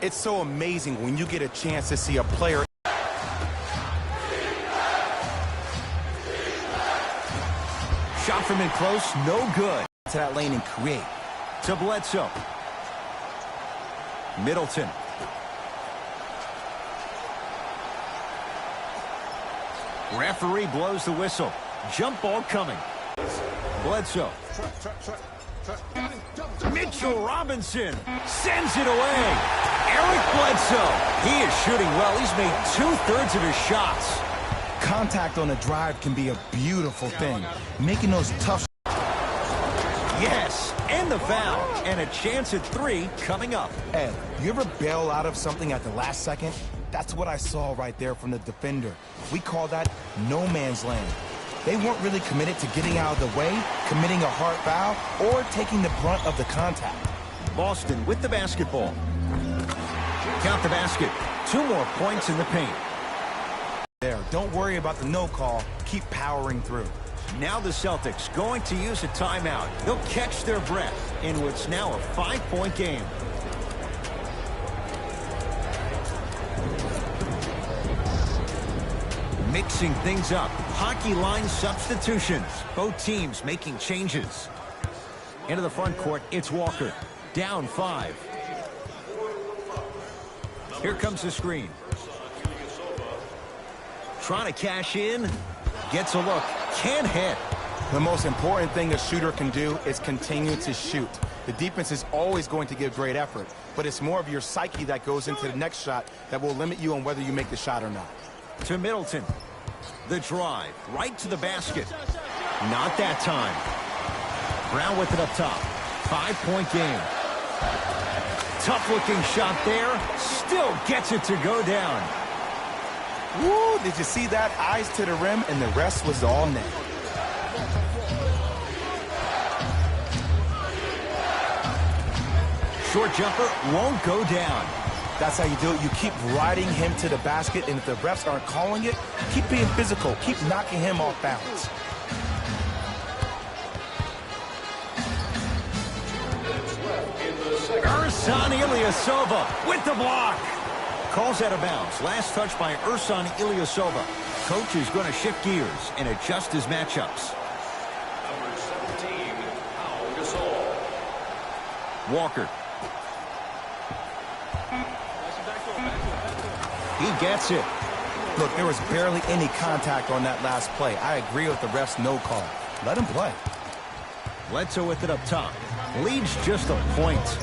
It's so amazing when you get a chance to see a player. Shot from in close, no good. To that lane and create. To Bledsoe. Middleton. Referee blows the whistle. Jump ball coming. Bledsoe. Mitchell Robinson sends it away. Eric Bledsoe. He is shooting well. He's made 2/3 of his shots. Contact on a drive can be a beautiful thing. Making those tough. Yes, and the foul. And a chance at 3 coming up. Ed, you ever bail out of something at the last second? That's what I saw right there from the defender. We call that no man's land. They weren't really committed to getting out of the way, committing a hard foul, or taking the brunt of the contact. Boston with the basketball. Count the basket. 2 more points in the paint. There, don't worry about the no call. Keep powering through. Now the Celtics going to use a timeout. They'll catch their breath in what's now a 5-point game. Mixing things up. Hockey line substitutions. Both teams making changes. Into the front court, it's Walker. Down 5. Here comes the screen. Trying to cash in. Gets a look. Can't hit. The most important thing a shooter can do is continue to shoot. The defense is always going to give great effort, but it's more of your psyche that goes into the next shot that will limit you on whether you make the shot or not. To Middleton. The drive. Right to the basket. Not that time. Brown with it up top. 5-point game. Tough-looking shot there. Still gets it to go down. Woo! Did you see that? Eyes to the rim, and the rest was all net. Short jumper won't go down. That's how you do it. You keep riding him to the basket, and if the refs aren't calling it, keep being physical. Keep knocking him off balance. Ersan Ilyasova with the block. Calls out of bounds. Last touch by Ersan Ilyasova. Coach is going to shift gears and adjust his matchups. Number 17, Pau Gasol. Walker. He gets it. Look, there was barely any contact on that last play. I agree with the ref's no call. Let him play. Bledsoe with it up top. Leads just a point.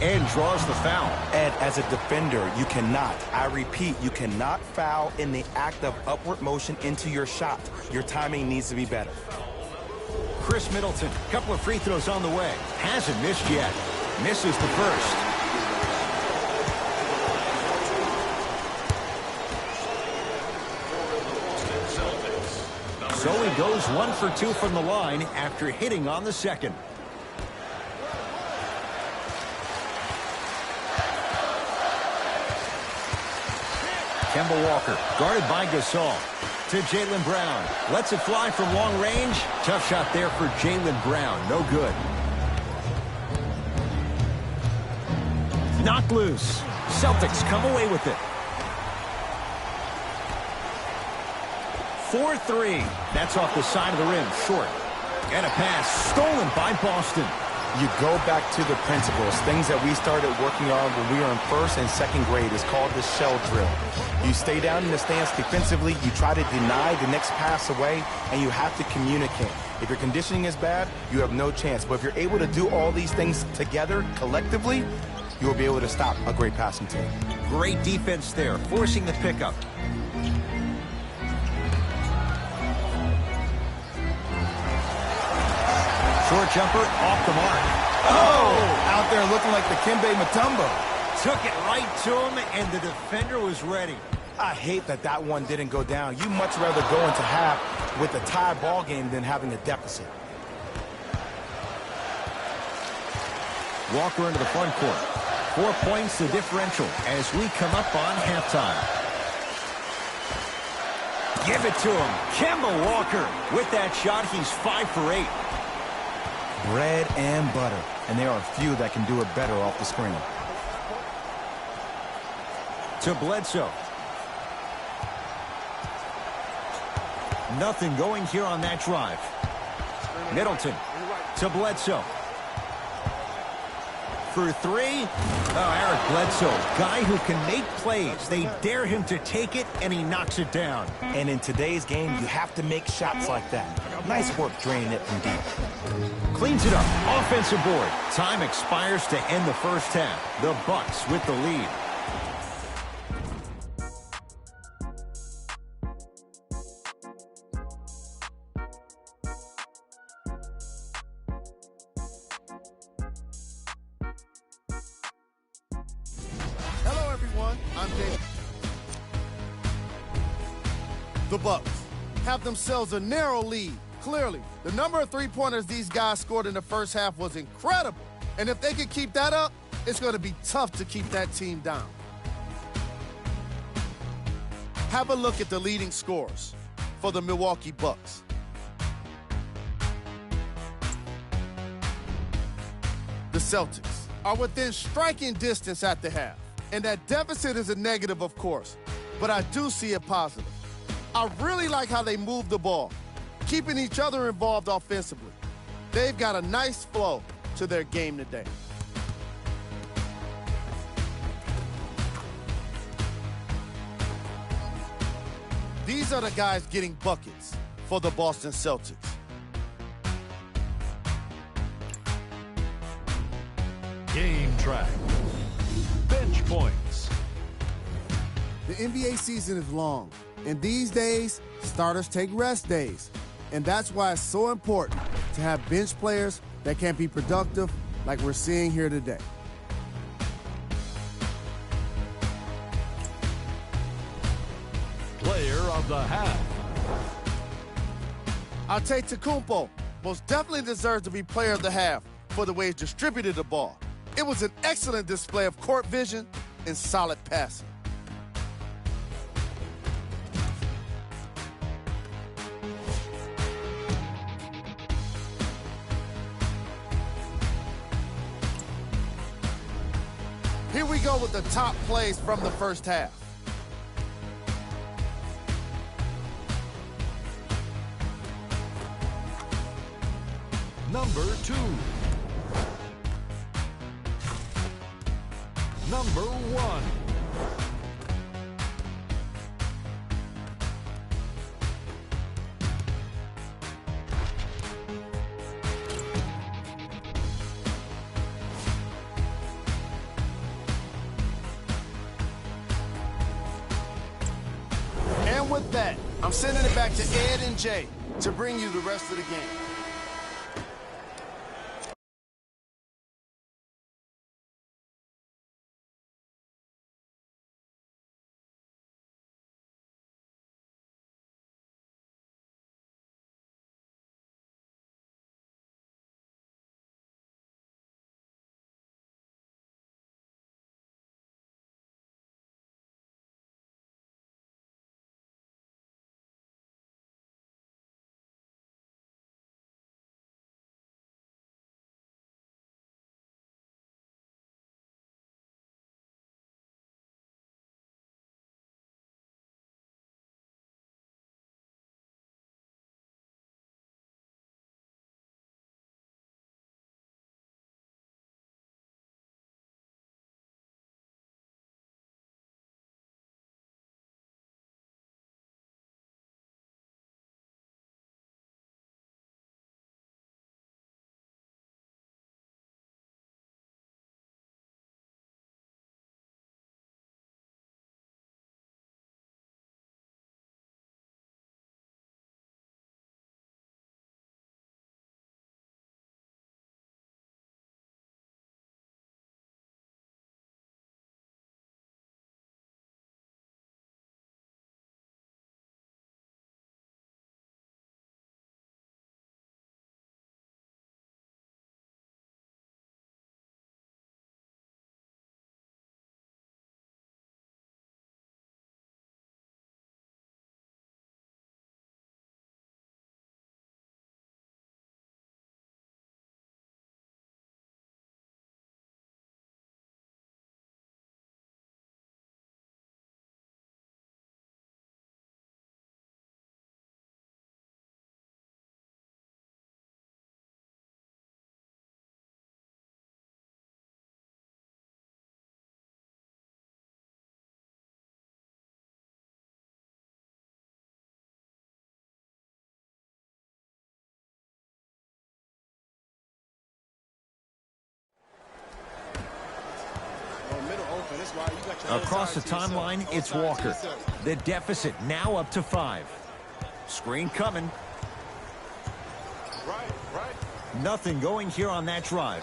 And draws the foul. Ed, as a defender, you cannot, I repeat, you cannot foul in the act of upward motion into your shot. Your timing needs to be better. Chris Middleton, couple of free throws on the way. Hasn't missed yet. Misses the first. So he goes 1 for 2 from the line after hitting on the second. Kemba Walker, guarded by Gasol. To Jaylen Brown. Lets it fly from long range. Tough shot there for Jaylen Brown. No good. Knocked loose. Celtics come away with it. 4-3. That's off the side of the rim. Short. And a pass stolen by Boston. You go back to the principles, things that we started working on when we were in 1st and 2nd grade. Is called the shell drill. You stay down in the stance defensively, you try to deny the next pass away, and you have to communicate. If your conditioning is bad, you have no chance. But if you're able to do all these things together, collectively, you will be able to stop a great passing team. Great defense there, forcing the pickup. Short jumper off the mark. Oh! Out there looking like the Kimbe Mutombo. Took it right to him, and the defender was ready. I hate that that one didn't go down. You much rather go into half with a tie ball game than having a deficit. Walker into the front court. 4 points the differential as we come up on halftime. Give it to him. Kemba Walker. With that shot, he's 5 for 8. Bread and butter. And there are few that can do it better off the screen. to Bledsoe. Nothing going here on that drive. Middleton to Bledsoe. For three. Oh, Eric Bledsoe, guy who can make plays. They dare him to take it, and he knocks it down. And in today's game, you have to make shots like that. Nice work draining it from deep. Cleans it up. Offensive board. Time expires to end the first half. The Bucks with the lead. Hello, everyone. I'm Dave. The Bucks have themselves a narrow lead. Clearly, the number of three-pointers these guys scored in the first half was incredible. And if they can keep that up, it's going to be tough to keep that team down. Have a look at the leading scorers for the Milwaukee Bucks. The Celtics are within striking distance at the half. And that deficit is a negative, of course, but I do see it positive. I really like how they move the ball, keeping each other involved offensively. They've got a nice flow to their game today. These are the guys getting buckets for the Boston Celtics. Game track. Bench points. The NBA season is long, and these days, starters take rest days. And that's why it's so important to have bench players that can be productive like we're seeing here today. Player of the half. Antetokounmpo most definitely deserves to be player of the half for the way he distributed the ball. It was an excellent display of court vision and solid passing. Here we go with the top plays from the first half. Number 2. Number 1. And with that, I'm sending it back to Ed and Jay to bring you the rest of the game. Across the timeline, it's Walker. The deficit now up to 5. Screen coming. Nothing going here on that drive.